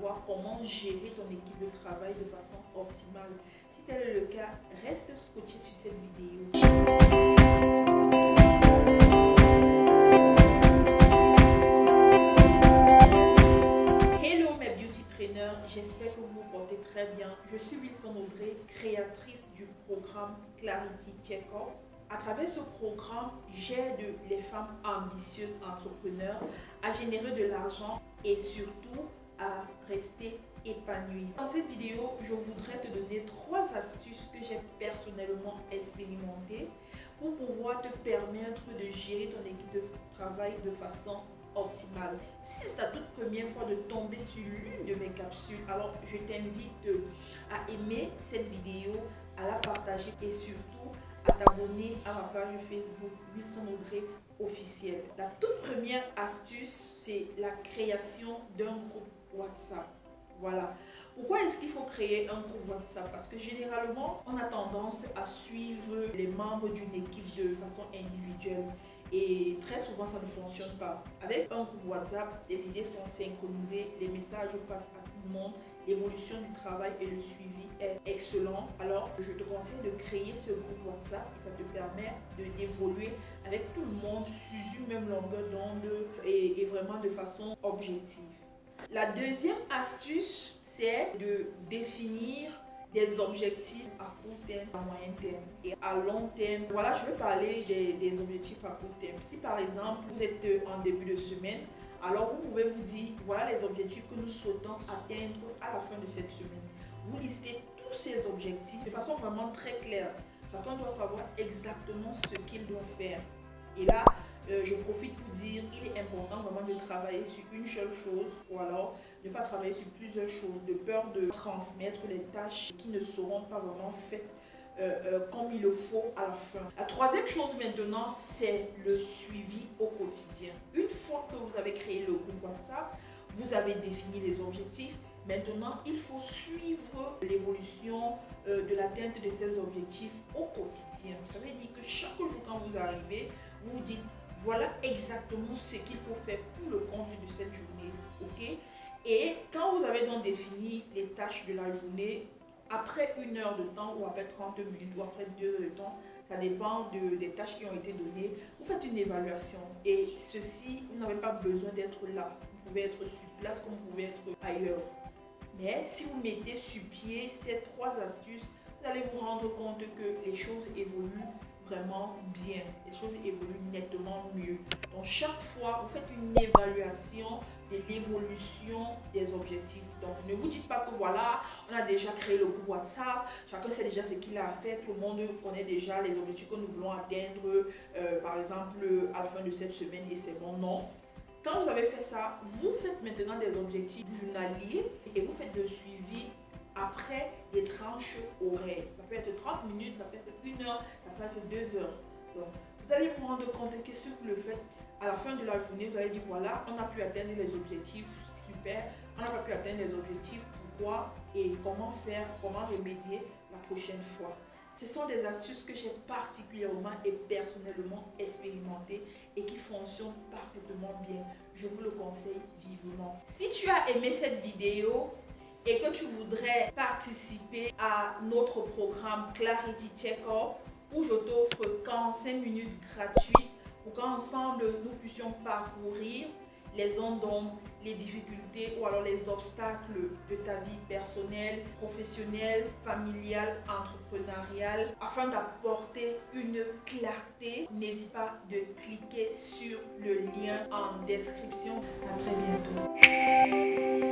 savoir comment gérer ton équipe de travail de façon optimale. Si tel est le cas, reste scotché sur cette vidéo. Hello mes beautypreneurs, j'espère que vous vous portez très bien. Je suis Wilson Audrey, créatrice du programme Clarity Check-up. À travers ce programme, j'aide les femmes ambitieuses entrepreneurs à générer de l'argent et surtout à rester épanouies. Dans cette vidéo, je voudrais te donner 3 astuces que j'ai personnellement expérimentées pour pouvoir te permettre de gérer ton équipe de travail de façon optimale. Si c'est ta toute première fois de tomber sur l'une de mes capsules, alors je t'invite à aimer cette vidéo, à la partager et surtout à t'abonner à ma page Facebook Wilson Audrey officielle. La toute première astuce, c'est la création d'un groupe WhatsApp. Voilà. Pourquoi est-ce qu'il faut créer un groupe WhatsApp? Parce que généralement, on a tendance à suivre les membres d'une équipe de façon individuelle. Et très souvent, ça ne fonctionne pas. Avec un groupe WhatsApp, les idées sont synchronisées, les messages passent à tout le monde, l'évolution du travail et le suivi est excellent. Alors, je te conseille de créer ce groupe WhatsApp et ça te permet d'évoluer avec tout le monde sur une même longueur d'onde et vraiment de façon objective. La deuxième astuce, c'est de définir des objectifs à court terme, à moyen terme et à long terme. Voilà, je vais parler des objectifs à court terme. Si par exemple, vous êtes en début de semaine, alors vous pouvez vous dire, voilà les objectifs que nous souhaitons atteindre à la fin de cette semaine. Vous listez tous ces objectifs de façon vraiment très claire. Chacun doit savoir exactement ce qu'il doit faire. Et là, je profite pour dire qu'il est important vraiment de travailler sur une seule chose ou alors ne pas travailler sur plusieurs choses de peur de transmettre les tâches qui ne seront pas vraiment faites comme il le faut à la fin. La troisième chose maintenant, c'est le suivi au quotidien. Une fois que vous avez créé le groupe WhatsApp, vous avez défini les objectifs. Maintenant, il faut suivre l'évolution de l'atteinte de ces objectifs au quotidien. Ça veut dire que chaque jour quand vous arrivez, vous vous dites voilà exactement ce qu'il faut faire pour le compte de cette journée. Ok? Et quand vous avez donc défini les tâches de la journée, après 1 heure de temps ou après 30 minutes ou après 2 heures de temps, ça dépend des tâches qui ont été données, vous faites une évaluation. Et ceci, vous n'avez pas besoin d'être là. Vous pouvez être sur place comme vous pouvez être ailleurs. Mais si vous mettez sur pied ces 3 astuces, vous allez vous rendre compte que les choses évoluent vraiment bien. Les choses évoluent nettement mieux. Donc chaque fois, vous faites une évaluation de l'évolution des objectifs. Donc ne vous dites pas que voilà, on a déjà créé le groupe WhatsApp, chacun sait déjà ce qu'il a à faire, tout le monde connaît déjà les objectifs que nous voulons atteindre, par exemple à la fin de cette semaine et c'est bon. Non. Quand vous avez fait ça, vous faites maintenant des objectifs journaliers et vous faites le suivi après les tranches horaires. Ça peut être 30 minutes, ça peut être 1 heure, ça peut être 2 heures. Donc, vous allez vous rendre compte que si vous le faites à la fin de la journée, vous allez dire voilà, on a pu atteindre les objectifs, super, on n'a pas pu atteindre les objectifs, pourquoi et comment faire, comment remédier la prochaine fois. Ce sont des astuces que j'ai particulièrement et personnellement expérimentées et qui fonctionnent parfaitement bien. Je vous le conseille vivement. Si tu as aimé cette vidéo et que tu voudrais participer à notre programme Clarity Check-up où je t'offre 45 minutes gratuites pour qu'ensemble nous puissions parcourir les ondes d'ombre, les difficultés ou alors les obstacles de ta vie personnelle, professionnelle, familiale, entrepreneuriale afin d'apporter une clarté. N'hésite pas de cliquer sur le lien en description. À très bientôt.